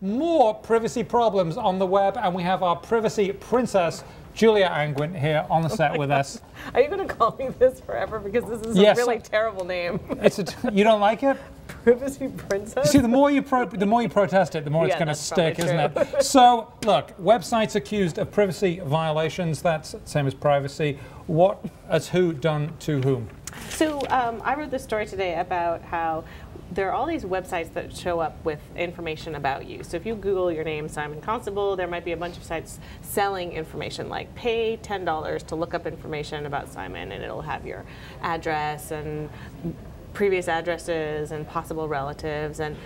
more privacy problems on the web, and we have our privacy princess, Julia Angwin, here on the set with us. Are you going to call me this forever? Because this is Yes. a really terrible name. You don't like it? Privacy princess? See, the more you protest it, the more it's going to that's stick, probably isn't true. it? So, look, websites accused of privacy violations, that's the same as privacy. What has who done to whom? So I wrote this story today about how there are all these websites that show up with information about you. So if you Google your name, Simon Constable, there might be a bunch of sites selling information, like pay $10 to look up information about Simon, and it'll have your address and previous addresses and possible relatives. And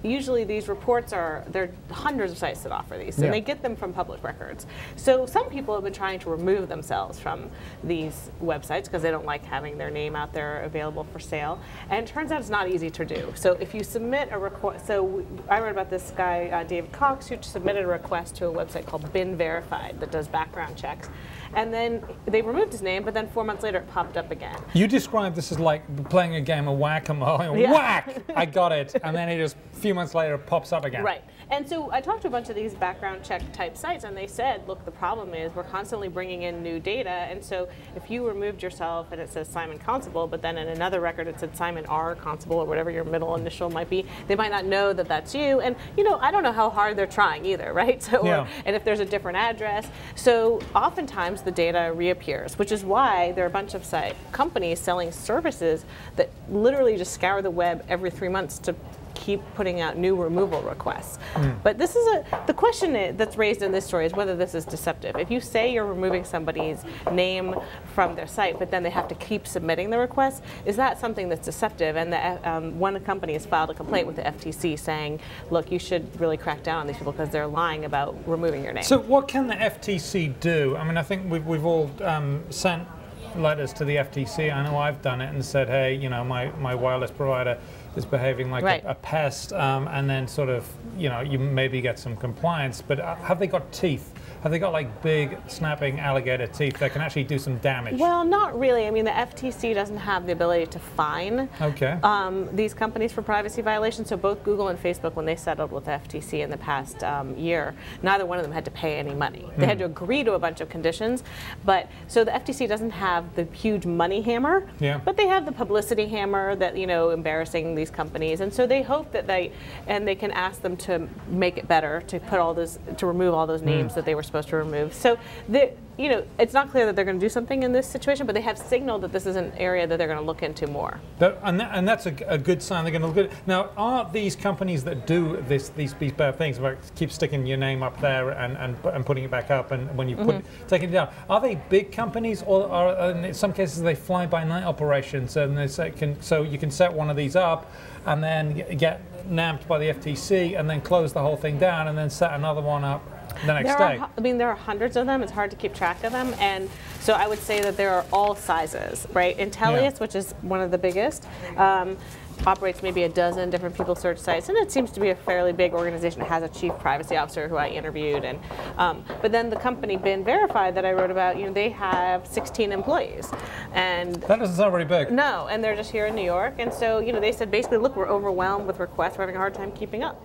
usually these reports there are hundreds of sites that offer these, and they get them from public records. So some people have been trying to remove themselves from these websites because they don't like having their name out there available for sale. And it turns out it's not easy to do. So if you submit a request, so I wrote about this guy, David Cox, who submitted a request to a website called Been Verified that does background checks. And then they removed his name, but then 4 months later it popped up again. You described this as like playing a game of whack-a-mole. Yeah. Whack! I got it. And then it just, a few months later, pops up again. Right. And so I talked to a bunch of these background check type sites, and they said, look, the problem is we're constantly bringing in new data. And so if you removed yourself and it says Simon Constable, but then in another record it said Simon R. Constable, or whatever your middle initial might be, they might not know that that's you. And, you know, I don't know how hard they're trying either, right? So, and if there's a different address. So oftentimes the data reappears, which is why there are a bunch of companies selling services that literally just scour the web every 3 months to keep putting out new removal requests. But this is the question that's raised in this story is whether this is deceptive. If you say you're removing somebody's name from their site, but then they have to keep submitting the request, is that something that's deceptive? And one company has filed a complaint with the FTC saying, look, you should really crack down on these people because they're lying about removing your name. So what can the FTC do? I mean, I think we've all sent letters to the FTC. I know I've done it and said, hey, you know, my wireless provider is behaving like a pest, and then sort of, you know, you maybe get some compliance, but have they got teeth? Have they got like big snapping alligator teeth that can actually do some damage? Well, not really. I mean, the FTC doesn't have the ability to fine these companies for privacy violations. So both Google and Facebook, when they settled with the FTC in the past year, neither one of them had to pay any money. They had to agree to a bunch of conditions. But so the FTC doesn't have the huge money hammer, but they have the publicity hammer that, you know, embarrassing these companies. And so they hope that they can ask them to make it better, to put all this, to remove all those names that they were supposed to remove. So, you know, it's not clear that they're going to do something in this situation, but they have signaled that this is an area that they're going to look into more. And that's a good sign. They're going to look at it. Now, are these companies that do these bad things, like keep sticking your name up there and putting it back up, and when you taking it down, are they big companies, or are in some cases they fly by night operations, and they say so you can set one of these up and then get nabbed by the FTC and then close the whole thing down and then set another one up the next day? I mean, there are hundreds of them. It's hard to keep track of them. And so I would say that there are all sizes, right? Intellius, which is one of the biggest, operates maybe a dozen different people search sites, and it seems to be a fairly big organization. It has a chief privacy officer who I interviewed, and but then the company Been Verified that I wrote about, you know, they have 16 employees, and that doesn't sound very big. No, and they're just here in New York, and so, you know, they said basically, look, we're overwhelmed with requests, we're having a hard time keeping up.